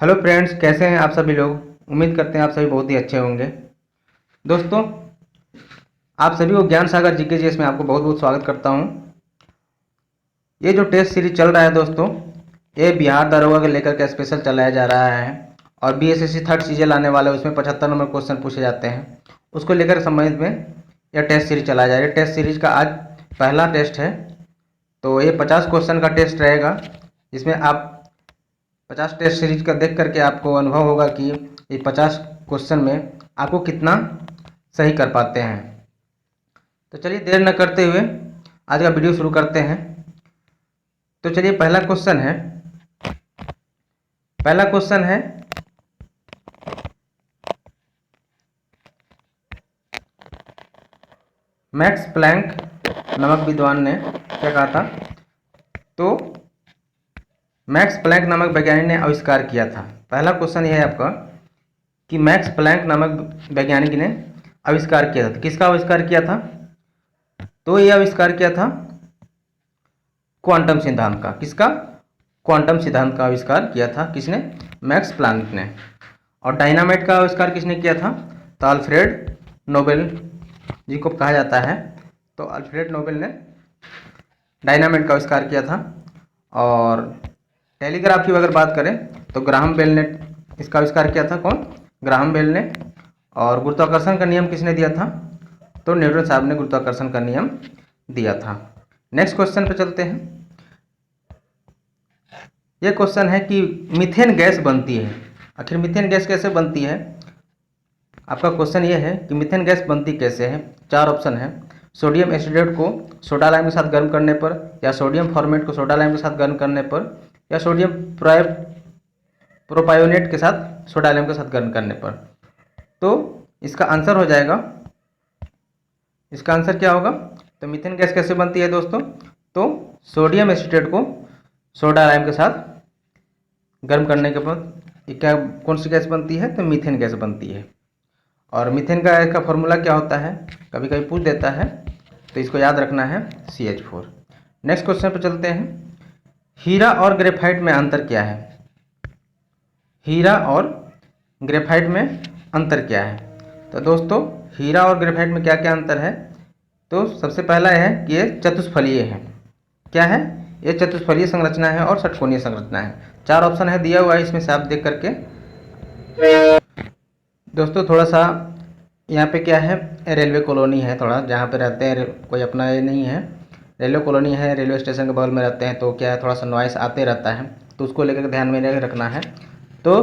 Hello friends, कैसे हैं आप सभी लोग। उम्मीद करते हैं आप सभी बहुत ही अच्छे होंगे। दोस्तों, आप सभी को ज्ञान सागर जीके जीएस में आपको बहुत बहुत स्वागत करता हूं। ये जो टेस्ट सीरीज चल रहा है दोस्तों, ये बिहार दरोगा को लेकर के स्पेशल चलाया जा रहा है और बीएसएससी थर्ड सीजन आने वाला है, उसमें 75 नंबर क्वेश्चन पूछे जाते हैं। उसको लेकर संबंधित में यह टेस्ट सीरीज चलाया जा रहा है। टेस्ट सीरीज का आज पहला टेस्ट है, तो ये 50 क्वेश्चन का टेस्ट रहेगा। इसमें आप 50 टेस्ट सीरीज का देख करके आपको अनुभव होगा कि ये 50 क्वेश्चन में आपको कितना सही कर पाते हैं। तो चलिए देर न करते हुए आज का वीडियो शुरू करते हैं। तो चलिए पहला क्वेश्चन है मैक्स प्लैंक नामक विद्वान ने क्या कहा था। तो मैक्स प्लैंक नामक वैज्ञानिक ने आविष्कार किया था। पहला क्वेश्चन यह है आपका कि मैक्स प्लैंक नामक वैज्ञानिक ने आविष्कार किया था। किसका आविष्कार किया था? तो यह आविष्कार किया था क्वांटम सिद्धांत का। किसका? क्वांटम सिद्धांत का आविष्कार किया था। किसने? मैक्स प्लैंक ने। और डायनामाइट का आविष्कार किसने किया था? तो अल्फ्रेड नोबेल जी को कहा जाता है। तो अल्फ्रेड नोबेल ने डायनामाइट का आविष्कार किया था। और टेलीग्राफ की अगर बात करें तो ग्राहम बेल ने इसका आविष्कार किया था। कौन? ग्राहम बेल ने। और गुरुत्वाकर्षण का नियम किसने दिया था? तो न्यूटन साहब ने गुरुत्वाकर्षण का नियम दिया था। नेक्स्ट क्वेश्चन पे चलते हैं। यह क्वेश्चन है कि मीथेन गैस बनती है। आखिर मीथेन गैस कैसे बनती है? आपका क्वेश्चन यह है कि मीथेन गैस बनती कैसे है। 4 ऑप्शन है। सोडियम एसिडेट को सोडा लाइम के साथ गर्म करने पर, या सोडियम फॉर्मेट को सोडा लाइम के साथ गर्म करने पर, या सोडियम प्रोपायोनेट के साथ सोडा लाइम के साथ गर्म करने पर। तो इसका आंसर हो जाएगा, इसका आंसर क्या होगा? तो मीथेन गैस कैसे बनती है दोस्तों? तो सोडियम एसिटेट को सोडा लाइम के साथ गर्म करने के बाद ये क्या, कौन सी गैस बनती है? तो मीथेन गैस बनती है। और मीथेन का इसका फॉर्मूला क्या होता है? कभी कभी पूछ देता है, तो इसको याद रखना है, CH4। नेक्स्ट क्वेश्चन पर चलते हैं। हीरा और ग्रेफाइट में अंतर क्या है? हीरा और ग्रेफाइट में अंतर क्या है? तो दोस्तों, हीरा और ग्रेफाइट में क्या क्या अंतर है? तो सबसे पहला है कि ये चतुष्फलीय है। क्या है? ये चतुष्फलीय संरचना है और षटकोणीय संरचना है। 4 ऑप्शन है दिया हुआ है, इसमें से आप देख करके। दोस्तों थोड़ा सा यहाँ पे क्या है, रेलवे कॉलोनी है, थोड़ा जहाँ पे रहते हैं कोई अपना ये नहीं है, रेलवे कॉलोनी है, रेलवे स्टेशन के बगल में रहते हैं, तो क्या है, थोड़ा सा नॉइस आते रहता है, तो उसको लेकर ध्यान में रखना है। तो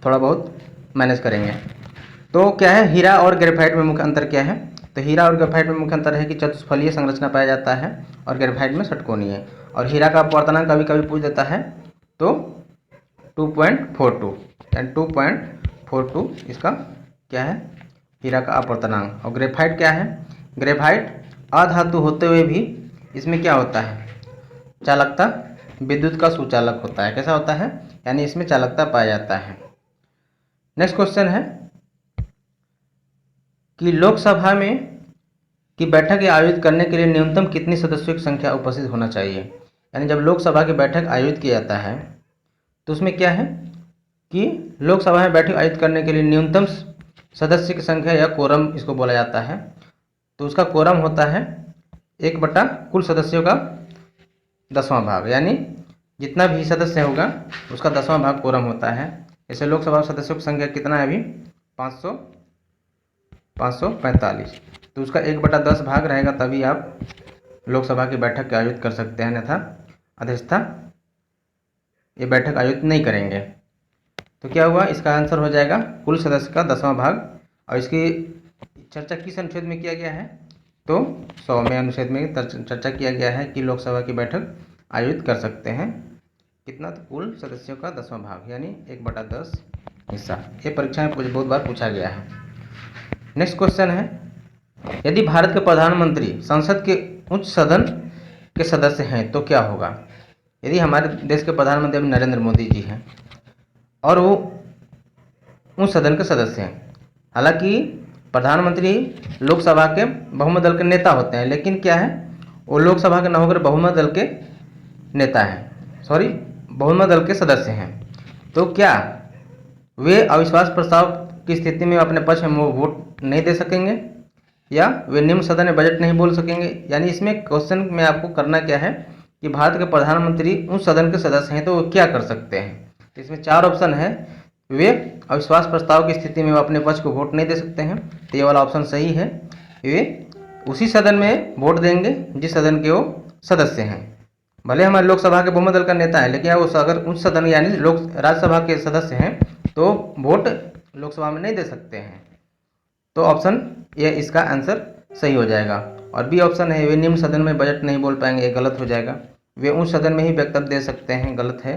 थोड़ा बहुत मैनेज करेंगे। तो क्या है, हीरा और ग्रेफाइट में मुख्य अंतर क्या है? तो हीरा और ग्रेफाइट में मुख्य अंतर है कि चतुष्फलीय संरचना पाया जाता है और ग्रेफाइट में षटकोणीय है। और हीरा का अपवर्तनांक कभी कभी पूछ देता है, तो 2.42 यानी 2.42 इसका क्या है, हीरा का अपवर्तनांक। और ग्रेफाइट क्या है? ग्रेफाइट अधातु होते हुए भी इसमें क्या होता है, चालकता, विद्युत का सुचालक होता है। कैसा होता है? यानी इसमें चालकता पाया जाता है। नेक्स्ट क्वेश्चन है कि लोकसभा में की बैठक आयोजित करने के लिए न्यूनतम कितनी सदस्यों की संख्या उपस्थित होना चाहिए? यानी जब लोकसभा की बैठक आयोजित किया जाता है तो उसमें क्या है कि लोकसभा में बैठक आयोजित करने के लिए न्यूनतम सदस्य की संख्या या कोरम इसको बोला जाता है। तो उसका कोरम होता है 1 बटा कुल सदस्यों का 10वां भाग, यानी जितना भी सदस्य होगा उसका 10वां भाग कोरम होता है। ऐसे लोकसभा सदस्यों की संख्या कितना है अभी? 545। तो उसका 1/10 भाग रहेगा, तभी आप लोकसभा की बैठक आयोजित कर सकते हैं, अन्यथा अध्यक्षता ये बैठक आयोजित नहीं करेंगे। तो क्या हुआ, इसका आंसर हो जाएगा कुल सदस्य का 10वां भाग। और इसकी चर्चा किस अनुच्छेद में किया गया है? तो 100वें अनुच्छेद में चर्चा किया गया है कि लोकसभा की बैठक आयोजित कर सकते हैं कितना? तो कुल सदस्यों का 10वां भाग, यानी 1/10 हिस्सा। ये परीक्षा में बहुत बार पूछा गया है। नेक्स्ट क्वेश्चन है, यदि भारत के प्रधानमंत्री संसद के उच्च सदन के सदस्य हैं तो क्या होगा? यदि हमारे देश के प्रधानमंत्री अभी नरेंद्र मोदी जी हैं और वो उस सदन के सदस्य हैं, हालांकि प्रधानमंत्री लोकसभा के बहुमत दल के नेता होते हैं, लेकिन क्या है, वो लोकसभा के न होकर बहुमत दल के नेता हैं, बहुमत दल के सदस्य हैं। तो क्या वे अविश्वास प्रस्ताव की स्थिति में अपने पक्ष में वोट नहीं दे सकेंगे, या वे निम्न सदन में बजट नहीं बोल सकेंगे। यानी इसमें क्वेश्चन में आपको करना क्या है कि भारत के प्रधानमंत्री उस सदन के सदस्य हैं तो वो क्या कर सकते हैं। तो इसमें 4 ऑप्शन है। वे अविश्वास प्रस्ताव की स्थिति में वो अपने पक्ष को वोट नहीं दे सकते हैं, तो ये वाला ऑप्शन सही है। वे उसी सदन में वोट देंगे जिस सदन के वो सदस्य हैं। भले हमारे लोकसभा के बहुमत दल का नेता है, लेकिन वो अगर उस सदन यानी लोक राज्यसभा के सदस्य हैं तो वोट लोकसभा में नहीं दे सकते हैं। तो ऑप्शन ये इसका आंसर सही हो जाएगा। और बी ऑप्शन है वे निम्न सदन में बजट नहीं बोल पाएंगे, ये गलत हो जाएगा। वे उस सदन में ही वक्तव्य दे सकते हैं, गलत है।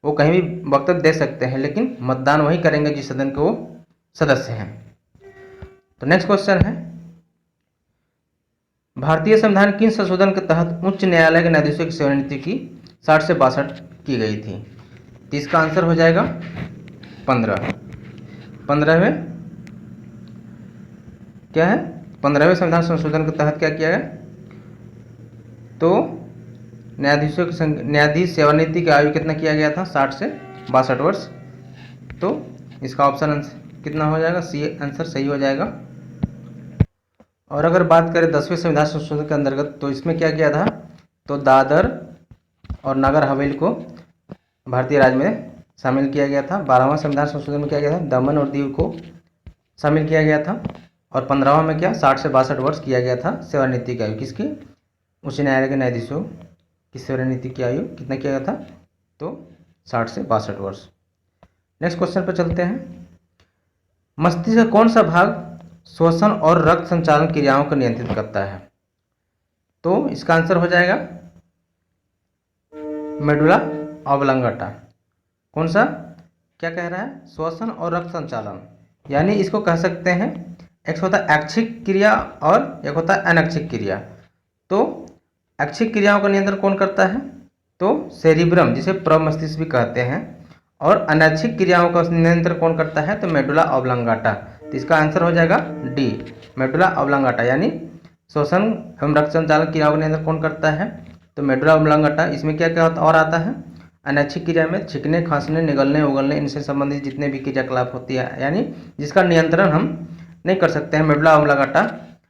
वो कहीं भी वक्तव्य दे सकते हैं लेकिन मतदान वही करेंगे जिस सदन के वो सदस्य हैं। तो नेक्स्ट क्वेश्चन है, भारतीय संविधान किन संशोधन के तहत उच्च न्यायालय के न्यायाधीशों की सेवानिवृत्ति की 60 से 62 की गई थी। तो इसका आंसर हो जाएगा 15वें क्या है, 15वें संविधान संशोधन के तहत क्या किया गया, तो न्यायाधीशों की न्यायाधीश सेवानिवृत्ति की आयु कितना किया गया था, 60 से 62 वर्ष। तो इसका ऑप्शन कितना हो जाएगा, सी आंसर सही हो जाएगा। और अगर बात करें 10वें संविधान संशोधन के अंतर्गत, तो इसमें क्या किया था, तो दादर और नगर हवेली को भारतीय राज्य में शामिल किया गया था। 12वां संविधान संशोधन में क्या किया था, दमन और दीव को शामिल किया गया था। और 15वां में क्या 60 से 62 वर्ष किया गया था सेवानिवृत्ति की आयु किसकी, उच्च न्यायालय के न्यायाधीशों की सेवानिवृत्ति की आयु कितना किया गया था, तो 60 से 62 वर्ष। नेक्स्ट क्वेश्चन पर चलते हैं, मस्तिष्क का कौन सा भाग श्वसन और रक्त संचालन क्रियाओं को नियंत्रित करता है। तो इसका आंसर हो जाएगा मेडुला ऑब्लांगेटा। कौन सा, क्या कह रहा है, श्वसन और रक्त संचालन। यानी इसको कह सकते हैं, एक होता है ऐच्छिक क्रिया और एक होता है अनैच्छिक क्रिया। तो ऐच्छिक क्रियाओं का नियंत्रण कौन करता है, तो सेरिब्रम जिसे प्रमस्तिष्क भी कहते हैं। और अनैच्छिक क्रियाओं का नियंत्रण कौन करता है, तो मेडुला ऑब्लांगेटा। तो इसका आंसर हो जाएगा डी, मेडुला ऑब्लांगेटा। यानी श्वसन एवं रक्त संचालन क्रियाओं का नियंत्रण कौन करता है, तो मेडुला ऑब्लांगेटा। इसमें क्या क्या और आता है, अनैच्छिक क्रिया में छींकने, खांसने, निगलने, उगलने, इनसे संबंधित जितने भी क्रियाकलाप होती है, यानी जिसका नियंत्रण हम नहीं कर सकते हैं, मेडुला ऑब्लांगेटा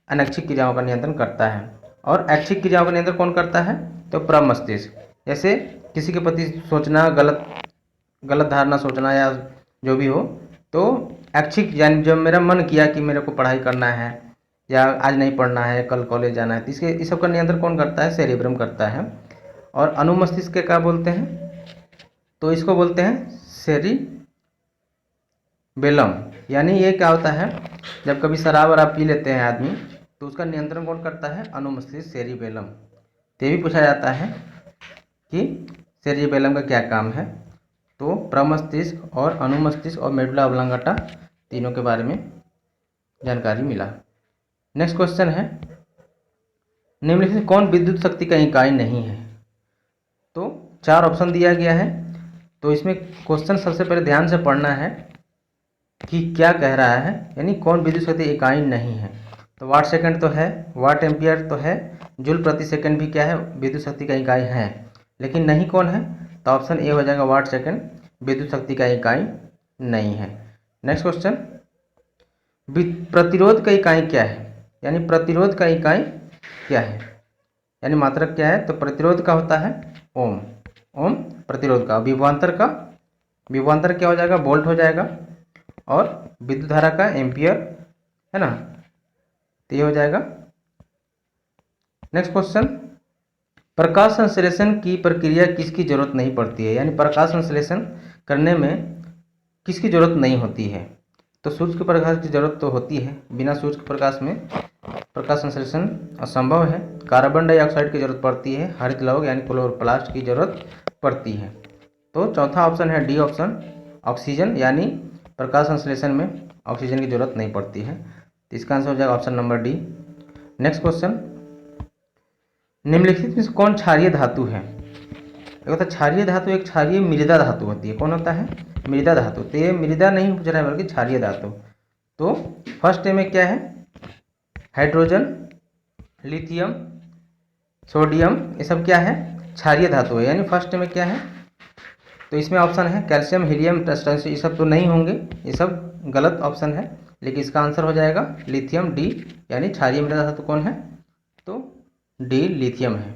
अनैच्छिक क्रियाओं का नियंत्रण करता है। और ऐच्छिक क्रियाओं का नियंत्रण कौन करता है, तो प्रमस्तिष्क। जैसे किसी के प्रति सोचना, गलत धारणा सोचना या जो भी हो, तो ऐच्छिक यानी जब मेरा मन किया कि मेरे को पढ़ाई करना है या आज नहीं पढ़ना है, कल कॉलेज जाना है, तो इसके इस सब का नियंत्रण कौन करता है, सेरिब्रम करता है। और अनुमस्तिष्क के क्या बोलते हैं, तो इसको बोलते हैं सेरिबेलम। यानी ये क्या होता है, जब कभी शराब वराब पी लेते हैं आदमी, तो उसका नियंत्रण कौन करता है, अनुमस्तिष्क, सेरिबेलम। तो ये भी पूछा जाता है कि सेरिबेलम का क्या काम है। तो प्रमस्तिष्क और अनुमस्तिष्क और मेडुला ऑब्लांगेटा तीनों के बारे में जानकारी मिला। नेक्स्ट क्वेश्चन है, निम्नलिखित में कौन विद्युत शक्ति का इकाई नहीं है। तो 4 ऑप्शन दिया गया है। तो इसमें क्वेश्चन सबसे पहले ध्यान से पढ़ना है कि क्या कह रहा है, यानी कौन विद्युत शक्ति इकाई नहीं है। तो वाट सेकंड तो है, वाट एम्पियर तो है, जूल प्रति सेकंड भी क्या है, विद्युत शक्ति का इकाई है। लेकिन नहीं कौन है, तो ऑप्शन ए हो जाएगा, वाट सेकंड विद्युत शक्ति का इकाई नहीं है। नेक्स्ट क्वेश्चन, प्रतिरोध का इकाई क्या है, यानी प्रतिरोध का इकाई क्या है, यानी मात्रक क्या है, तो प्रतिरोध का होता है ओम। ओम प्रतिरोध का। विभवांतर क्या हो जाएगा, वोल्ट हो जाएगा। और विद्युत धारा का एम्पियर है ना, तो ये हो जाएगा। नेक्स्ट क्वेश्चन, प्रकाश संश्लेषण की प्रक्रिया किसकी जरूरत नहीं पड़ती है, यानी प्रकाश संश्लेषण करने में किसकी जरूरत नहीं होती है। तो सूर्य के प्रकाश की जरूरत तो होती है, बिना सूर्य के प्रकाश में प्रकाश संश्लेषण असंभव है। कार्बन डाइऑक्साइड की जरूरत पड़ती है, हरित लौह यानी क्लोरोप्लास्ट की जरूरत पड़ती है। तो चौथा ऑप्शन है डी ऑप्शन, ऑक्सीजन, यानी प्रकाश संश्लेषण में ऑक्सीजन की जरूरत नहीं पड़ती है। तो इसका आंसर हो जाएगा option number D. Next question, निम्नलिखित में से कौन क्षारीय धातु है। एक होता है क्षारीय धातु, एक क्षारीय मृदा धातु होती है। कौन होता है, मृदा धातु। तो ये मृदा नहीं पूछ रहा है बल्कि क्षारीय धातु। तो फर्स्ट में क्या है, हाइड्रोजन, लिथियम, सोडियम, ये सब क्या है, क्षारीय धातु है। यानी फर्स्ट में क्या है, तो इसमें ऑप्शन है कैल्शियम, हीलियम, टंगस्टन, ये सब तो नहीं होंगे, ये सब गलत ऑप्शन है, लेकिन इसका आंसर हो जाएगा लिथियम, डी, यानी क्षारीय मृदा धातु कौन है, तो डी लिथियम है।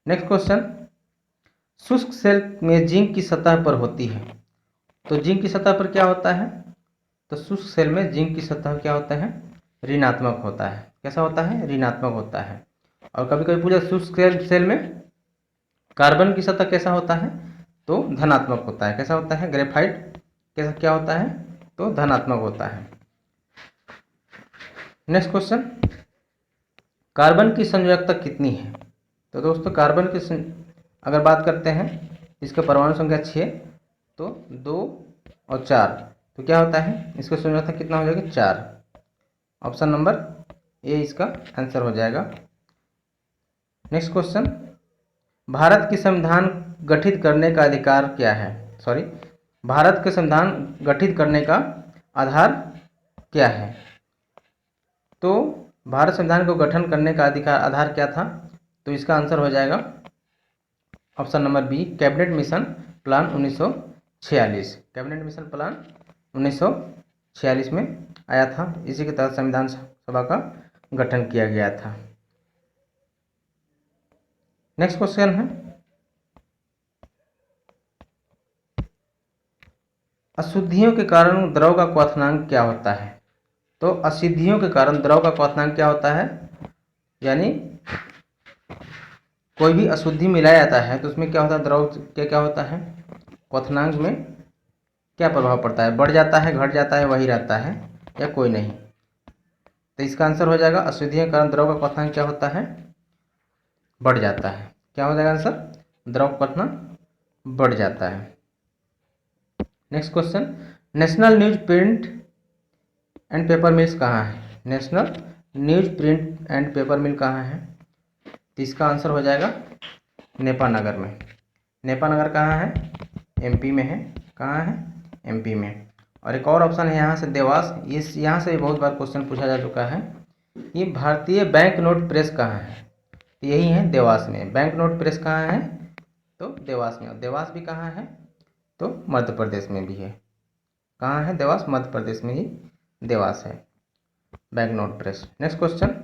नेक्स्ट क्वेश्चन, शुष्क सेल में जिंक की सतह पर होती है, तो जिंक की सतह पर क्या होता है, तो शुष्क सेल में जिंक की सतह क्या होता है, ऋणात्मक होता है। कैसा होता है, ऋणात्मक होता है। और कभी कभी पूछा शुष्क सेल में कार्बन की सतह कैसा होता है, तो धनात्मक होता है। कैसा होता है, ग्रेफाइट कैसा क्या होता है, तो धनात्मक होता है। नेक्स्ट क्वेश्चन, कार्बन की संयोजकता कितनी है, तो दोस्तों कार्बन की अगर बात करते हैं इसका परमाणु संख्या 6, तो 2 और 4, तो क्या होता है, इसका संयोजकता कितना हो जाएगा, 4। ऑप्शन नंबर ए इसका आंसर हो जाएगा। नेक्स्ट क्वेश्चन, भारत की संविधान गठित करने का अधिकार क्या है, भारत के संविधान गठित करने का आधार क्या है, तो भारत संविधान को गठन करने का अधिकार आधार क्या था, तो इसका आंसर हो जाएगा option number B, Cabinet Mission Plan 1946। Cabinet Mission Plan 1946 में आया था, इसी के तहत संविधान सभा का गठन किया गया था। नेक्स्ट क्वेश्चन है, अशुद्धियों के कारण द्रव का क्वथनांक क्या होता है, तो अशुद्धियों के कारण द्रव का क्वथनांक क्या होता है, यानी कोई भी अशुद्धि मिलाया जाता है तो उसमें क्या होता है, द्रव क्या होता है, क्वथनांक में क्या प्रभाव पड़ता है, बढ़ जाता है, घट जाता है, वही रहता है या कोई नहीं, तो इसका आंसर हो जाएगा अशुद्धियों के कारण द्रव का क्वथनांक क्या होता है, बढ़ जाता है। क्या हो जाएगा आंसर, द्रव क्वथनांक बढ़ जाता है। Next question, national news print and paper mills कहाँ है, national news print and paper mill कहाँ है, तो इसका आंसर हो जाएगा नेपानगर में। नेपानगर कहाँ है, एमपी में है। कहाँ है, एमपी में। और एक और ऑप्शन है यहाँ से देवास, ये यहाँ से भी बहुत बार क्वेश्चन पूछा जा चुका है, ये भारतीय बैंक नोट प्रेस कहाँ है, यही है देवास में। बैंक नोट प्रेस कहाँ है, तो देवास में। देवास भी कहाँ है, तो मध्य प्रदेश में भी है। कहाँ है देवास, मध्य प्रदेश में ही देवास है bank note press. Next question,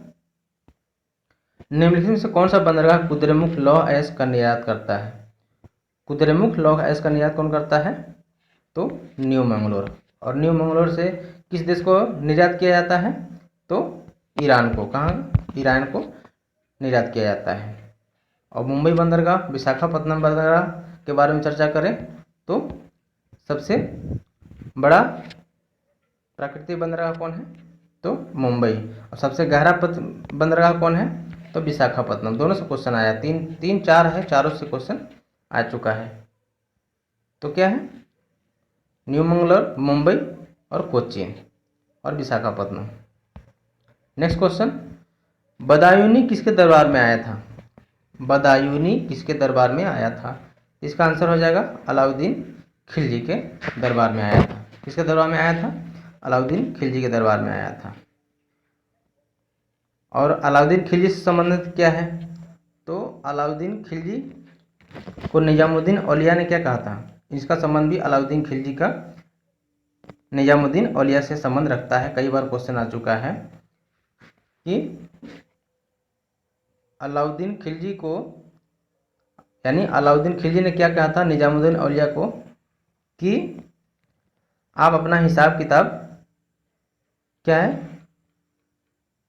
निम्नलिखित में से कौन सा बंदरगाह कुद्रेमुख लौह अयस्क का निर्यात करता है, कुद्रेमुख लौह अयस्क का निर्यात कौन करता है, तो न्यू मंगलोर। और न्यू मंगलोर से किस देश को निर्यात किया जाता है, तो ईरान को। कहाँ, ईरान को निर्यात किया जाता है। और मुंबई बंदरगाह, विशाखापत्तनम बंदरगाह के बारे में चर्चा करें तो सबसे बड़ा प्राकृतिक बंदरगाह कौन है, तो मुंबई। और सबसे गहरा बंदरगाह कौन है, तो विशाखापत्तनम। दोनों से क्वेश्चन आया, तीन चार है, चारों से क्वेश्चन आ चुका है। तो क्या है, न्यू मंगलोर, मुंबई और कोच्चि और विशाखापत्तनम। नेक्स्ट क्वेश्चन, बदायूनी किसके दरबार में आया था, बदायूनी किसके दरबार में आया था, इसका आंसर हो जाएगा अलाउद्दीन खिलजी के दरबार में आया था। किसके दरबार में आया था, अलाउद्दीन खिलजी के दरबार में आया था। और अलाउद्दीन खिलजी से संबंधित क्या है, तो अलाउद्दीन खिलजी को निजामुद्दीन औलिया ने क्या कहा था, इसका संबंध भी अलाउद्दीन खिलजी का निजामुद्दीन औलिया से संबंध रखता है। कई बार क्वेश्चन आ चुका है कि अलाउद्दीन खिलजी को, यानी अलाउद्दीन खिलजी ने क्या कहा था निजामुद्दीन औलिया को कि आप अपना हिसाब किताब क्या है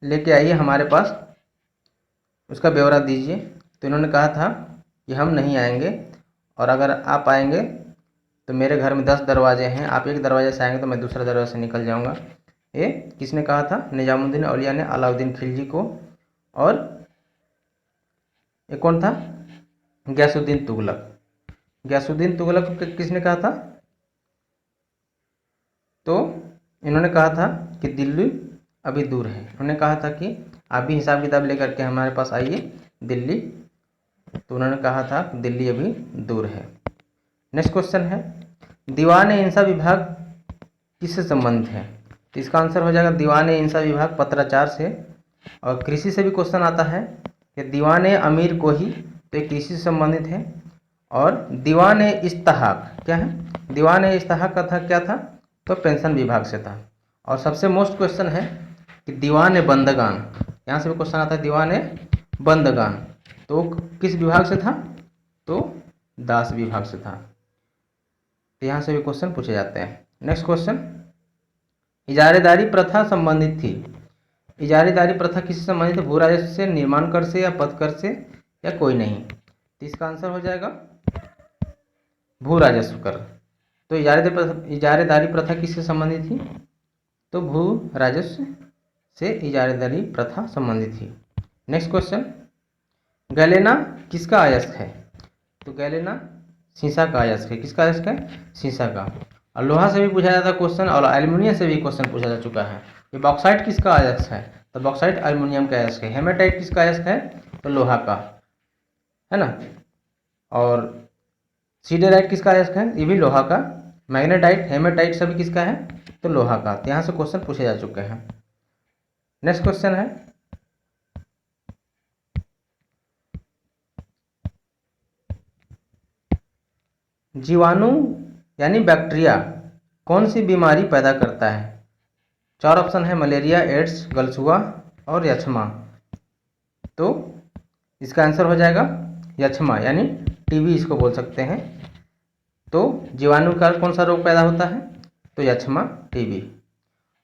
लेके आइए हमारे पास, उसका ब्यौरा दीजिए। तो इन्होंने कहा था कि हम नहीं आएंगे, और अगर आप आएंगे तो मेरे घर में 10 दरवाजे हैं, आप एक दरवाजे से आएंगे तो मैं दूसरे दरवाजे से निकल जाऊंगा। ये किसने कहा था, निजामुद्दीन औलिया ने अलाउद्दीन खिलजी को। और ये कौन था, गयासुद्दीन तुगलक। गयासुद्दीन तुगलक को किसने कहा था, तो इन्होंने कहा था कि दिल्ली अभी दूर है। उन्होंने कहा था कि आप भी हिसाब किताब लेकर के हमारे पास आइए दिल्ली, तो उन्होंने कहा था दिल्ली अभी दूर है। नेक्स्ट क्वेश्चन है, दीवान-ए-इंसा विभाग किससे संबंधित है, तो इसका आंसर हो जाएगा दीवान-ए-इंसा विभाग पत्राचार से। और कृषि से भी क्वेश्चन आता है कि दीवान-ए-अमीर को ही, तो ये कृषि से संबंधित है। और दीवान इस्ताहक क्या है, दीवान इस्ताहक का था क्या था, तो पेंशन विभाग से था। और सबसे मोस्ट क्वेश्चन है कि दीवान बंदगान, यहाँ से भी क्वेश्चन आता है दीवान बंदगान, तो किस विभाग से था, तो दास विभाग से था। तो यहाँ से भी क्वेश्चन पूछे जाते हैं। नेक्स्ट क्वेश्चन, इजारेदारी प्रथा संबंधित थी। इजारेदारी प्रथा किससे संबंधित है, भू राजस्व से, निर्माण कर से, या पद कर से, या कोई नहीं। तो इसका आंसर हो जाएगा भू राजस्व कर। तो इजारेदारी प्रथा किससे संबंधित थी, तो भू राजस्व से इजारेदारी प्रथा संबंधित थी। नेक्स्ट क्वेश्चन, गैलेना किसका अयस्क है, तो गैलेना शीशा का अयस्क है। किसका अयस्क है, शीशा का। और लोहा से भी पूछा जाता है क्वेश्चन, और एल्युमिनियम से भी क्वेश्चन पूछा जा चुका है। ये बॉक्साइट किसका अयस्क है, तो बॉक्साइट एल्युमिनियम का अयस्क है। हेमेटाइट किसका अयस्क है, तो लोहा का, है ना। और सीडेराइट किसका अयस्क है, ये भी लोहा का। मैग्नेटाइट, हेमेटाइट सभी किसका है, तो लोहा का। तो यहाँ से क्वेश्चन पूछे जा चुके हैं। नेक्स्ट क्वेश्चन है, जीवाणु यानी बैक्टीरिया कौन सी बीमारी पैदा करता है। 4 ऑप्शन है, मलेरिया, एड्स, गलछुआ और यक्ष्मा। तो इसका आंसर हो जाएगा यक्ष्मा, यानी टीबी इसको बोल सकते हैं। तो जीवाणु का कौन सा रोग पैदा होता है, तो यक्ष्मा, टीबी।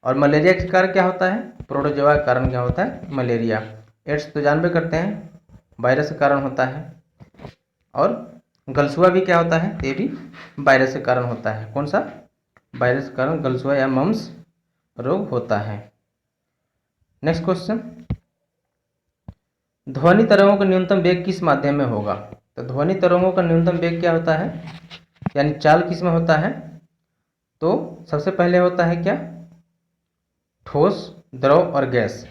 और मलेरिया के कारण क्या होता है, प्रोटोजोआ के कारण क्या होता है, मलेरिया। एड्स तो जानबे करते हैं, वायरस के कारण होता है। और गलछुआ भी क्या होता है, ये भी वायरस के कारण होता है। कौन सा, वायरस के कारण गलछुआ या मम्स रोग होता है। नेक्स्ट क्वेश्चन, ध्वनि तरंगों का न्यूनतम वेग किस माध्यम में होगा। तो ध्वनि तरंगों का न्यूनतम वेग क्या होता है, यानी चाल किस में होता है, तो सबसे पहले होता है क्या, ठोस, द्रव और गैस।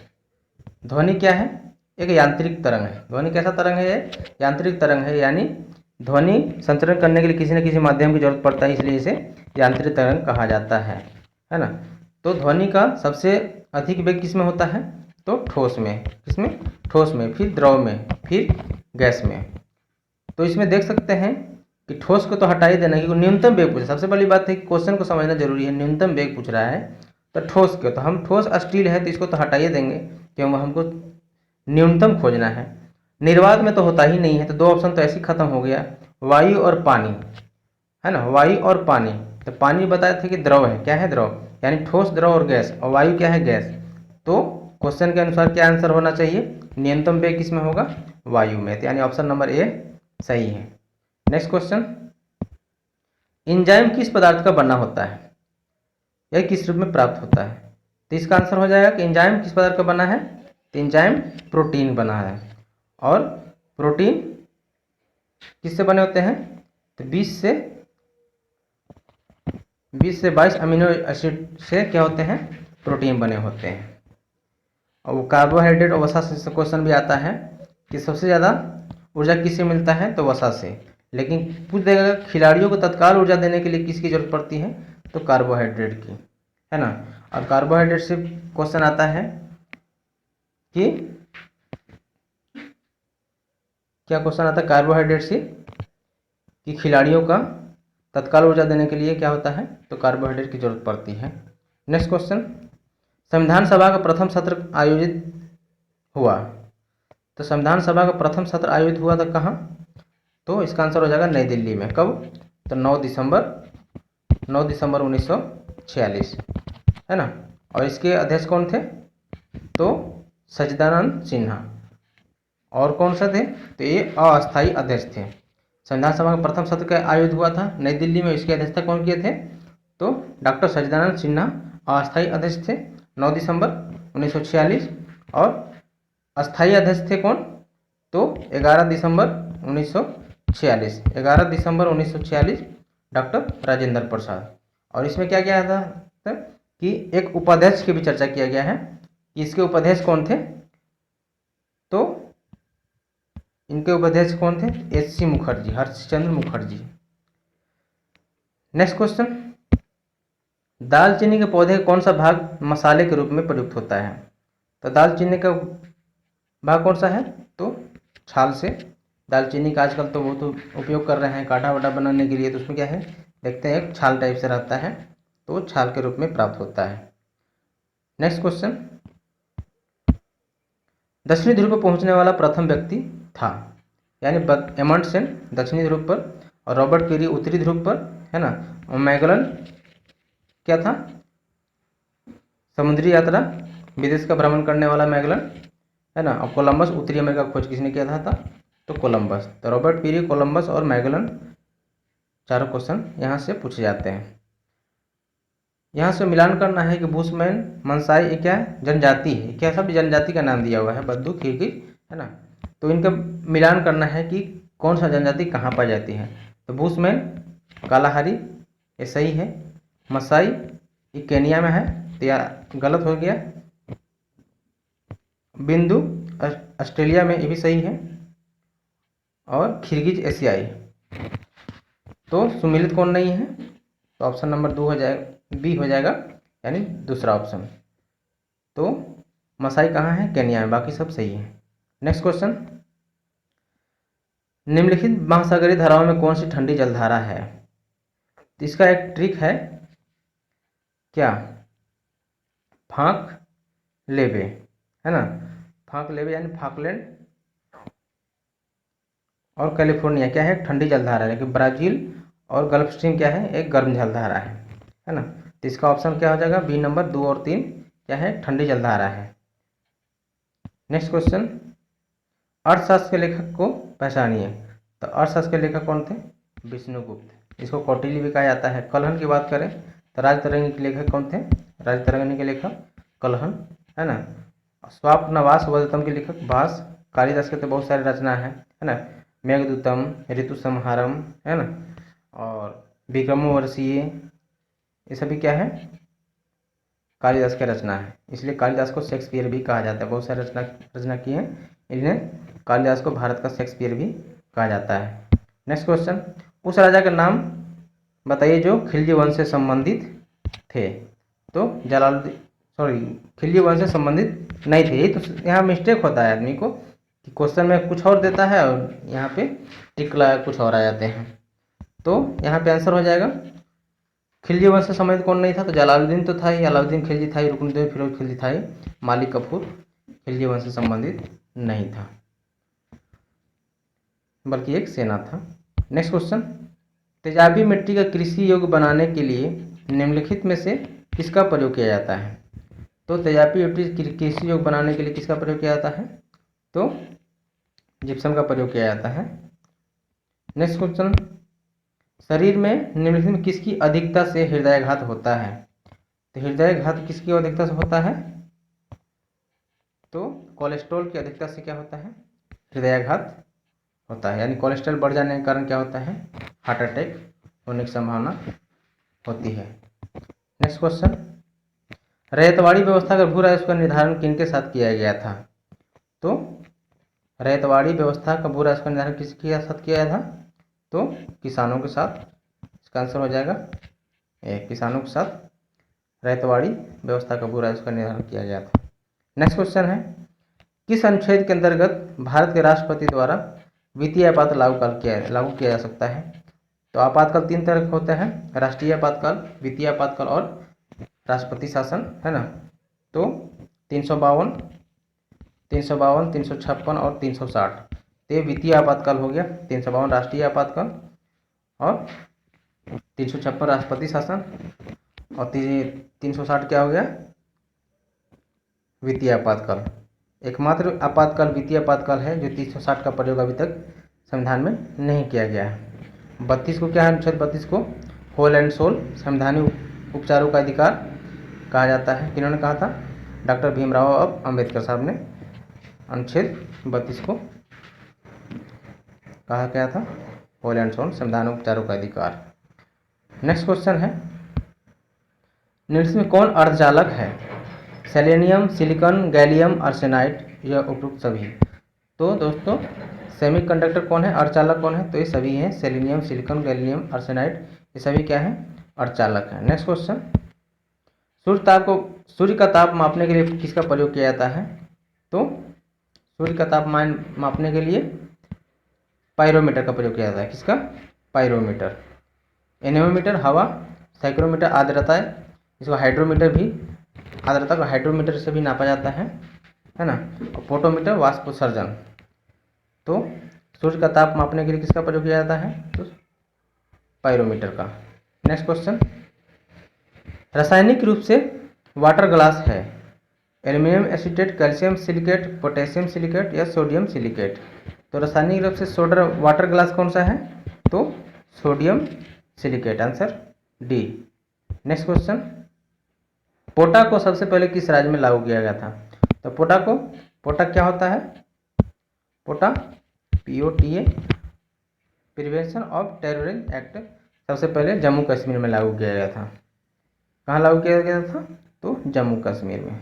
ध्वनि क्या है, एक यांत्रिक तरंग है। ध्वनि कैसा तरंग है, ये यांत्रिक तरंग है, यानी ध्वनि संचरण करने के लिए किसी न किसी माध्यम की जरूरत पड़ता है, इसलिए इसे यांत्रिक तरंग कहा जाता है ना। तो ध्वनि का सबसे अधिक वेग किस में होता है, तो ठोस में। किसमें, ठोस में, फिर द्रव में, फिर गैस में। तो इसमें देख सकते हैं कि ठोस को तो हटा ही देना, क्योंकि न्यूनतम वेग पूछा। सबसे बड़ी बात है कि क्वेश्चन को समझना जरूरी है। न्यूनतम वेग पूछ रहा है, तो ठोस के, तो हम ठोस स्टील है तो इसको तो हटाइए देंगे, क्योंकि हमको न्यूनतम खोजना है। निर्वात में तो होता ही नहीं है, तो 2 ऑप्शन तो ऐसे ही खत्म हो गया, वायु और पानी, है ना, वायु और पानी। तो पानी बताए थे कि द्रव है, क्या है, द्रव, यानी ठोस, द्रव और गैस। और वायु क्या है, गैस। तो क्वेश्चन के अनुसार क्या आंसर होना चाहिए, न्यूनतम वेग किसमें होगा, वायु में। तो यानी ऑप्शन नंबर ए सही है। नेक्स्ट क्वेश्चन, एंजाइम किस पदार्थ का बना होता है, यह किस रूप में प्राप्त होता है। तो इसका आंसर हो जाएगा कि एंजाइम किस पदार्थ का बना है, तो एंजाइम प्रोटीन बना है। और प्रोटीन किससे बने होते हैं, तो 20 से 22 अमीनो एसिड से क्या होते हैं, प्रोटीन बने होते हैं। और वो कार्बोहाइड्रेट और वसा से क्वेश्चन भी आता है कि सबसे ज़्यादा ऊर्जा किससे मिलता है, तो वसा से। लेकिन पूछ देगा खिलाड़ियों को तत्काल ऊर्जा देने के लिए किसकी जरूरत पड़ती है, तो कार्बोहाइड्रेट की, है ना। और कार्बोहाइड्रेट से क्वेश्चन आता है कि क्या क्वेश्चन आता है कार्बोहाइड्रेट से, कि खिलाड़ियों का तत्काल ऊर्जा देने के लिए क्या होता है, तो कार्बोहाइड्रेट की जरूरत पड़ती है। नेक्स्ट क्वेश्चन, संविधान सभा का प्रथम सत्र आयोजित हुआ। तो संविधान सभा का प्रथम सत्र आयोजित हुआ था कहाँ, तो इसका आंसर हो जाएगा नई दिल्ली में। कब, तो 9 दिसंबर 1946, है ना। और इसके अध्यक्ष कौन थे, तो सच्चिदानंद सिन्हा। और कौन सा थे, तो ये अस्थायी अध्यक्ष थे। संविधान सभा का प्रथम सत्र का आयोजित हुआ था नई दिल्ली में, इसकी अध्यक्षता कौन किए थे, तो डॉक्टर सच्चिदानंद सिन्हा अस्थायी अध्यक्ष थे 9 दिसंबर 1946। और अस्थायी अध्यक्ष थे कौन, तो 11 दिसंबर 1946, 11 दिसंबर 1946 डॉक्टर राजेंद्र प्रसाद। और इसमें क्या किया था कि एक उपाध्यक्ष की भी चर्चा किया गया है कि इसके उपाध्यक्ष कौन थे, तो इनके उपाध्यक्ष कौन थे, HC Mukherjee, Harshchandra Mukherjee. Next question, दालचीनी के पौधे का कौन सा भाग मसाले के रूप में प्रयुक्त होता है। तो दालचीनी का भाग कौन सा है, तो छाल से दालचीनी का आजकल तो वो तो उपयोग कर रहे हैं काढ़ा वाढ़ा बनाने के लिए, तो उसमें क्या है देखते हैं एक छाल टाइप से रहता है, तो वो छाल के रूप में प्राप्त होता है। नेक्स्ट क्वेश्चन, दक्षिणी ध्रुव पर पहुंचने वाला प्रथम व्यक्ति था, यानी एमंडसेन दक्षिणी ध्रुव पर और रॉबर्ट पेरी उत्तरी ध्रुव पर, है ना। और मैगलन क्या था, समुद्री यात्रा विदेश का भ्रमण करने वाला मैगलन, है ना। और कोलंबस उत्तरी अमेरिका खोज किसने किया था तो कोलंबस। तो रॉबर्ट पीरी, कोलंबस और मैगलन, चारों क्वेश्चन यहाँ से पूछे जाते हैं। यहाँ से मिलान करना है कि बुशमैन मनसाई ये क्या है, जनजाति है, क्या सब जनजाति का नाम दिया हुआ है, बद्दू खिरगिज, है ना। तो इनका मिलान करना है कि कौन सा जनजाति कहाँ पाई जाती है। तो बुशमैन कालाहारी ये सही है, मसाई ये केनिया में है, तो या गलत हो गया। बिंदु ऑस्ट्रेलिया में, ये भी सही है। और खिरगिज एशियाई। तो सुमिलित कौन नहीं है, तो ऑप्शन नंबर 2 हो जाएगा, बी हो जाएगा, यानी दूसरा ऑप्शन। तो मसाई कहाँ है, केनिया में, बाकी सब सही है। नेक्स्ट क्वेश्चन, निम्नलिखित महासागरीय धाराओं में कौन सी ठंडी जलधारा है। तो इसका एक ट्रिक है, क्या, फाक लेबे, है ना। फाक लेबे यानी फाकलैंड और कैलिफोर्निया क्या है, एक ठंडी जलधारा है, लेकिन ब्राजील और गल्फ स्ट्रीम क्या है, एक गर्म जलधारा है ना। तो इसका ऑप्शन क्या हो जाएगा, बी नंबर 2 और 3 क्या है, ठंडी जलधारा है। नेक्स्ट क्वेश्चन, अर्थशास्त्र के लेखक को पहचानिए। तो अर्थशास्त्र के लेखक कौन थे, विष्णुगुप्त, इसको कौटिल्य भी कहा जाता है। कलहन की बात करें तो राजतरंगी के लेखक कौन थे, राजतरंगी के लेखक कलहन, है ना। स्वापनवास वदतम के लेखक भास। कालिदास के तो बहुत सारी रचना है ना, मेघदूतम, ऋतु संहारम, है ना, और विक्रमोर्वशीय, ये सभी क्या है, कालिदास की रचना है। इसलिए कालिदास को शेक्सपियर भी कहा जाता है, बहुत सारी रचना की है, इन्हें कालिदास को भारत का शेक्सपियर भी कहा जाता है। नेक्स्ट क्वेश्चन, उस राजा का नाम बताइए जो खिलजी वंश से संबंधित थे। तो जलालुद्दीन, सॉरी, खिलजी वंश से संबंधित नहीं थे। यही तो यहाँ मिस्टेक होता है आदमी को कि क्वेश्चन में कुछ और देता है और यहाँ पे टिक लगा कुछ और आ जाते हैं। तो यहाँ पे आंसर हो जाएगा, खिलजी वंश से संबंधित कौन नहीं था, तो जलालुद्दीन तो था ही, अलाउद्दीन खिलजी था ही, रुकनुद्दीन फिरोज खिलजी था ही, मालिक कफूर खिलजी वंश से संबंधित नहीं था, बल्कि एक सेना था। नेक्स्ट क्वेश्चन, तेजाबी मिट्टी का कृषि योग्य बनाने के लिए निम्नलिखित में से किसका प्रयोग किया जाता है। तो तेजाबी मिट्टी कृषि योग्य बनाने के लिए किसका प्रयोग किया जाता है, तो जिप्सम का प्रयोग किया जाता है। नेक्स्ट क्वेश्चन, शरीर में निम्नलिखित में किसकी अधिकता से हृदयाघात होता है। तो हृदयाघात किसकी अधिकता से होता है, तो कोलेस्ट्रॉल की अधिकता से क्या होता है, हृदयाघात होता है। यानी कोलेस्ट्रॉल बढ़ जाने के कारण क्या होता है, हार्ट अटैक होने की संभावना होती है। नेक्स्ट क्वेश्चन, रैयतवाड़ी व्यवस्था का भू राजस्व का निर्धारण किनके साथ किया गया था। तो रैयतवाड़ी व्यवस्था का भू राजस्व का निर्धारण किसके साथ किया गया था, तो किसानों के साथ। इसका आंसर हो जाएगा किसानों के साथ रैयतवाड़ी व्यवस्था का भू राजस्व का निर्धारण किया गया था। नेक्स्ट क्वेश्चन है, किस अनुच्छेद के अंतर्गत भारत के राष्ट्रपति द्वारा वित्तीय आपात लागू किया जा सकता है। तो आपातकाल 3 तरह के होते हैं, राष्ट्रीय आपातकाल, वित्तीय आपातकाल और राष्ट्रपति शासन, है ना। तो 352, 356 और 360, तो वित्तीय आपातकाल हो गया, 352 राष्ट्रीय आपातकाल और 356 राष्ट्रपति शासन और 360 क्या हो गया, वित्तीय आपातकाल। एकमात्र आपातकाल वित्तीय आपातकाल है जो 360 का प्रयोग अभी तक संविधान में नहीं किया गया है। 32 को क्या है, अनुच्छेद 32 को होल एंड सोल संवैधानिक उपचारों का अधिकार कहा जाता है। किन्होंने कहा था, डॉक्टर भीमराव अम्बेडकर साहब ने अनुच्छेद 32 को कहा गया था, होल एंड सोल संवैधानिक उपचारों का अधिकार। नेक्स्ट क्वेश्चन है, निम्नलिखित में कौन अर्धचालक है, सेलेनियम, सिलिकॉन, गैलियम, आर्सेनाइड या उपरोक्त सभी। तो दोस्तों सेमीकंडक्टर कौन है, अर्धचालक कौन है, तो ये सभी हैं, सेलेनियम, सिलिकॉन, गैलियम, आर्सेनाइड, ये सभी क्या है, अर्धचालक हैं। नेक्स्ट क्वेश्चन, सूर्य का ताप मापने के लिए किसका प्रयोग किया जाता है। तो सूर्य का ताप मापने के लिए पायरोमीटर का प्रयोग किया जाता है। किसका? पायरोमीटर। एनेमोमीटर हवा, साइक्रोमीटर आर्द्रता है, इसको हाइड्रोमीटर भी आर्द्रता को हाइड्रोमीटर से भी नापा जाता है ना। और फोटोमीटर वाष्पोत्सर्जन। तो सूर्य का ताप मापने के लिए किसका प्रयोग किया जाता है? तो पायरोमीटर का। नेक्स्ट क्वेश्चन, रासायनिक रूप से वाटर ग्लास है aluminium acetate, calcium silicate, potassium silicate या सोडियम सिलिकेट। तो रासायनिक रूप से सोडा वाटर ग्लास कौन सा है? तो sodium silicate, answer D. Next question, पोटा को सबसे पहले किस राज्य में लागू किया गया था? तो पोटा क्या होता है? पोटा POTA prevention of terrorism act सबसे पहले जम्मू कश्मीर में लागू किया गया था। कहाँ लागू किया गया था? तो जम्मू कश्मीर में।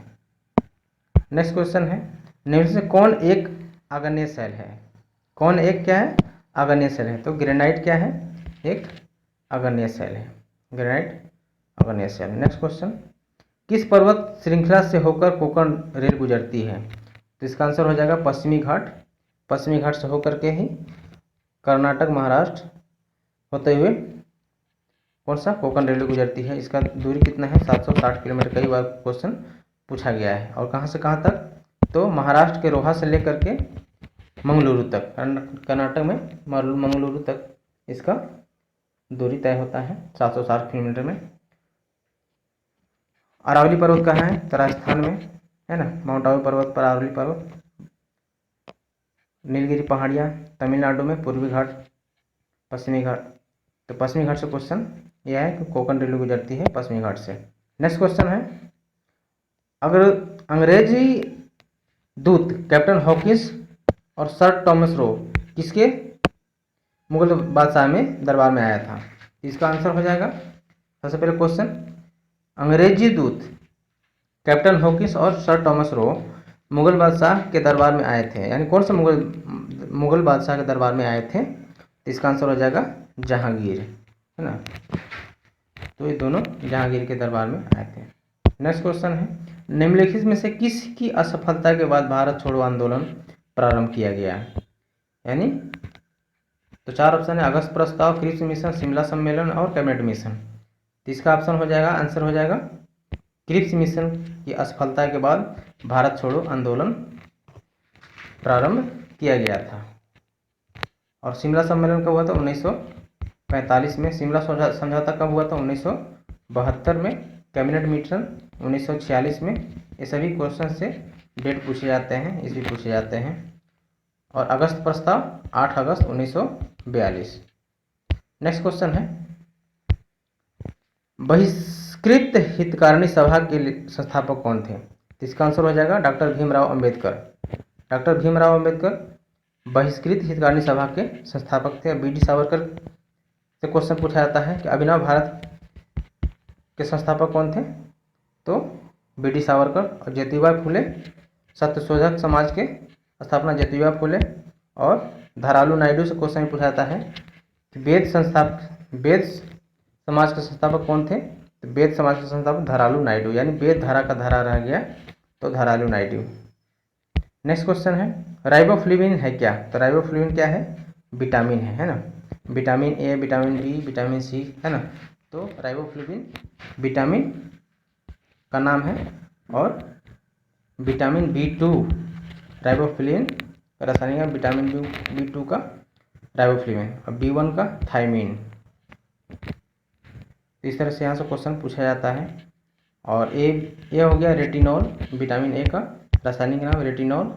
नेक्स्ट क्वेश्चन है, निम्न से कौन एक अग्नेय सेल है? कौन एक क्या है? अग्नेय सेल है। तो ग्रेनाइट क्या है? एक अग्नेय सेल है। ग्रेनाइट अग्नेय सेल। नेक्स्ट क्वेश्चन, किस पर्वत श्रृंखला से होकर कोंकण रेल गुजरती है? तो इसका आंसर हो जाएगा पश्चिमी घाट। पश्चिमी घाट से होकर के ही कर्नाटक महाराष्ट्र होते हुए कौन सा? कोंकण रेलवे गुजरती है। इसका दूरी कितना है? 760 किलोमीटर। कई बार क्वेश्चन पूछा गया है। और कहाँ से कहाँ तक? तो महाराष्ट्र के रोहा से लेकर के मंगलुरु तक, कर्नाटक में मंगलुरु तक इसका दूरी तय होता है 760 किलोमीटर में। अरावली पर्वत कहाँ है? तो राजस्थान में है ना। माउंट आबू पर्वत पर अरावली पर्वत। नीलगिरी पहाड़ियाँ तमिलनाडु में, पूर्वी घाट, पश्चिमी घाट। तो पश्चिमी घाट से क्वेश्चन यह है कि कोंकण रेलवे गुजरती है पश्चिमी घाट से। नेक्स्ट क्वेश्चन है, अगर अंग्रेजी दूत कैप्टन हॉकिंस और सर टॉमस रो किसके मुगल बादशाह में दरबार में आया था? इसका आंसर हो जाएगा सबसे पहले क्वेश्चन, अंग्रेजी दूत कैप्टन हॉकिंस और सर टॉमस रो मुगल बादशाह के दरबार में आए थे। यानी कौन सा मुगल बादशाह के दरबार में आए थे? तो इसका आंसर हो जाएगा जहांगीर, है ना। तो ये दोनों जहांगीर के दरबार में आए थे। नेक्स्ट क्वेश्चन है, निम्नलिखित में से किसकी असफलता के बाद भारत छोड़ो आंदोलन प्रारंभ किया गया? यानी तो 4 ऑप्शन है, अगस्त प्रस्ताव, क्रिप्स मिशन, शिमला सम्मेलन और कैबिनेट मिशन। तो इसका ऑप्शन हो जाएगा, आंसर हो जाएगा क्रिप्स मिशन की असफलता के बाद भारत छोड़ो आंदोलन प्रारंभ किया गया था। और शिमला सम्मेलन कब हुआ था? 1945 में। शिमला समझौता कब हुआ था? 1972 में। कैबिनेट मिशन 1946 में। ये सभी क्वेश्चन से डेट पूछे जाते हैं, इसी पूछे जाते हैं। और अगस्त प्रस्ताव 8 अगस्त 1942। नेक्स्ट क्वेश्चन है, बहिष्कृत हितकारिणी सभा के संस्थापक कौन थे? इसका आंसर हो जाएगा डॉक्टर भीमराव अंबेडकर। डॉक्टर भीमराव अंबेडकर बहिष्कृत हितकारिणी सभा के संस्थापक थे। BD सावरकर से क्वेश्चन पूछा जाता है कि अभिनव भारत के संस्थापक कौन थे? तो BD सावरकर। और ज्योतिबा फुले सत्यशोधक समाज के स्थापना ज्योतिबा फुले। और धारालू नायडू से क्वेश्चन पूछा जाता है कि वेद समाज के संस्थापक कौन थे? तो वेद समाज के संस्थापक धारालू नायडू, यानी वेद धारा का धारा रह गया तो धारालू नायडू। नेक्स्ट क्वेश्चन है, राइबोफ्लेविन है क्या? तो राइबोफ्लेविन क्या है? विटामिन है ना। Vitamin A, vitamin B, vitamin C, है ना। तो राइबोफ्लेविन विटामिन का नाम है। और विटामिन B2 राइबोफ्लेविन रासायनिक नाम, विटामिन B2 का राइबोफ्लेविन और B1 का थायमिन। इस तरह से यहाँ से क्वेश्चन पूछा जाता है। और ये हो गया रेटिनॉल, विटामिन A का रासायनिक नाम रेटिनॉल।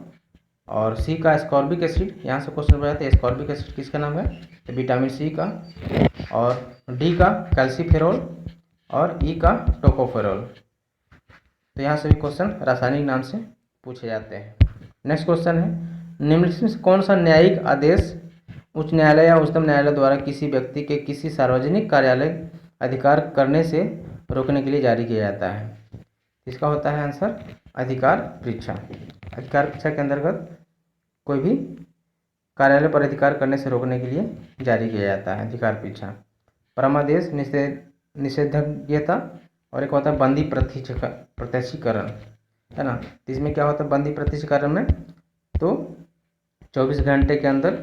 और C का एस्कॉर्बिक एसिड, यहाँ से क्वेश्चन पूछा जाता है एस्कॉर्बिक एसिड किसका नाम है? तो विटामिन C का। और D का कैल्सीफेरॉल और E का टोकोफेरॉल। तो यहाँ से भी क्वेश्चन रासायनिक नाम से पूछे जाते हैं। नेक्स्ट क्वेश्चन है, निम्नलिखित में कौन सा न्यायिक आदेश उच्च न्यायालय या उच्चतम न्यायालय द्वारा किसी व्यक्ति के किसी सार्वजनिक कार्यालय अधिकार करने से रोकने के लिए जारी किया जाता है? इसका होता है आंसर अधिकार परीक्षा। अधिकार परीक्षा के अंतर्गत कोई भी कार्यालय पर अधिकार करने से रोकने के लिए जारी किया जाता है अधिकार परीक्षा। परमादेश, निषेधाज्ञता और एक होता है बंदी प्रत्यक्षीकरण, है ना। तो इसमें क्या होता है बंदी प्रत्यक्षीकरण में? तो 24 घंटे के अंदर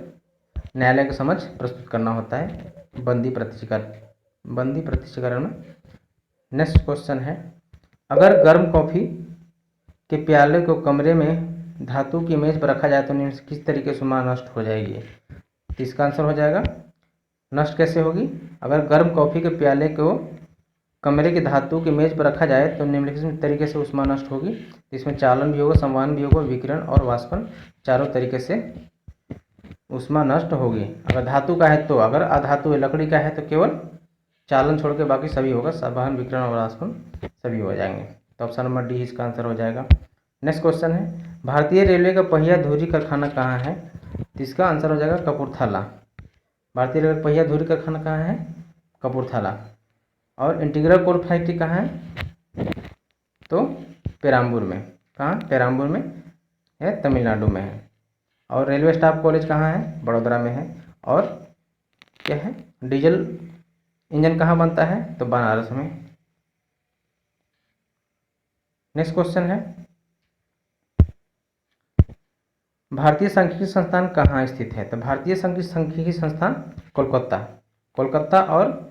न्यायालय के समझ प्रस्तुत करना होता है बंदी प्रत्यक्षीकरण में। नेक्स्ट क्वेश्चन है, अगर गर्म कॉफ़ी के प्याले को कमरे में धातु की मेज पर रखा जाए तो निम्न से किस तरीके से ऊष्मा नष्ट हो जाएगी। तो इसका आंसर हो जाएगा, नष्ट कैसे होगी, अगर गर्म कॉफ़ी के प्याले को कमरे की धातु की मेज पर रखा जाए तो निम्नलिखित तरीके से ऊष्मा नष्ट होगी। इसमें चालन भी होगा, संवहन भी होगा, विकिरण और वाष्पन, चारों तरीके से ऊष्मा नष्ट होगी। अगर धातु का है तो, अगर अधातु लकड़ी का है तो केवल चालन छोड़ के बाकी सभी होगा, संवहन, विकिरण और वाष्पन सभी हो जाएंगे। तो ऑप्शन नंबर डी इसका आंसर हो जाएगा। नेक्स्ट क्वेश्चन है, भारतीय रेलवे का पहिया धुरी कारखाना कहाँ है। तो इसका आंसर हो जाएगा कपूरथला। भारतीय रेलवे पहिया धुरी कारखाना कहाँ है, कपूरथला। और इंटीग्रल कोल फैक्ट्री कहाँ है, तो पेराम्बूर में। कहाँ, पेराम्बूर में है, तमिलनाडु में है। और रेलवे स्टाफ कॉलेज कहाँ है, बड़ोदरा में है। और क्या है, डीजल इंजन कहाँ बनता है, तो बनारस में। नेक्स्ट क्वेश्चन है, भारतीय सांख्यिकी संस्थान कहाँ स्थित है। तो भारतीय सांख्यिकी संस्थान कोलकाता और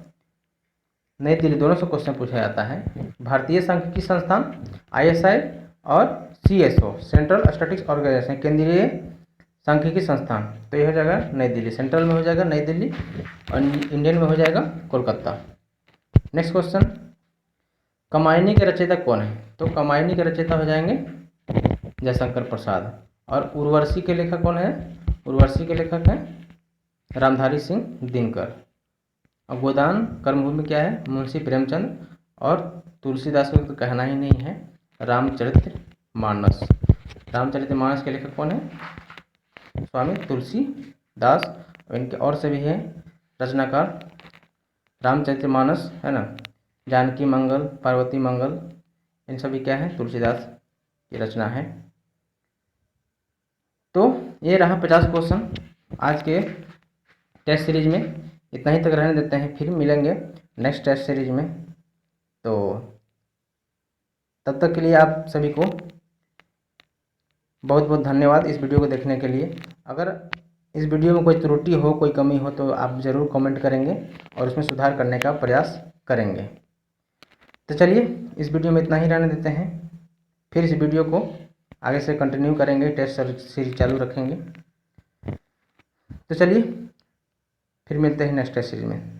नई दिल्ली दोनों से क्वेश्चन पूछा जाता है। भारतीय सांख्यिकी संस्थान ISI और CSO सेंट्रल स्टैटिस्टिक्स ऑर्गेनाइजेशन केंद्रीय सांख्यिकी संस्थान, तो ये हो जाएगा नई दिल्ली, सेंट्रल में हो जाएगा नई दिल्ली और इंडियन में हो जाएगा कोलकाता। नेक्स्ट क्वेश्चन, कमायनी के रचयिता कौन है। तो कमायनी के रचयिता हो जाएंगे जयशंकर प्रसाद। और उर्वशी के लेखक कौन है, उर्वशी के लेखक हैं रामधारी सिंह दिनकर। और गोदान कर्मभूमि क्या है, मुंशी प्रेमचंद। और तुलसीदास का तो कहना ही नहीं है, रामचरितमानस। रामचरितमानस के लेखक कौन है, स्वामी तुलसीदास। इनके और से भी है रचनाकार, रामचरितमानस है ना, जानकी मंगल, पार्वती मंगल, इन सभी क्या है, तुलसीदास की रचना है। तो ये रहा 50 क्वेश्चन आज के टेस्ट सीरीज में। इतना ही तक रहने देते हैं, फिर मिलेंगे नेक्स्ट टेस्ट सीरीज में। तो तब तक के लिए आप सभी को बहुत बहुत धन्यवाद इस वीडियो को देखने के लिए। अगर इस वीडियो में कोई त्रुटि हो, कोई कमी हो तो आप ज़रूर कमेंट करेंगे और उसमें सुधार करने का प्रयास करेंगे। तो चलिए इस वीडियो में इतना ही रहने देते हैं, फिर इस वीडियो को आगे से कंटिन्यू करेंगे, टेस्ट सीरीज चालू रखेंगे। तो चलिए फिर मिलते हैं नेक्स्ट टेस्ट सीरीज में।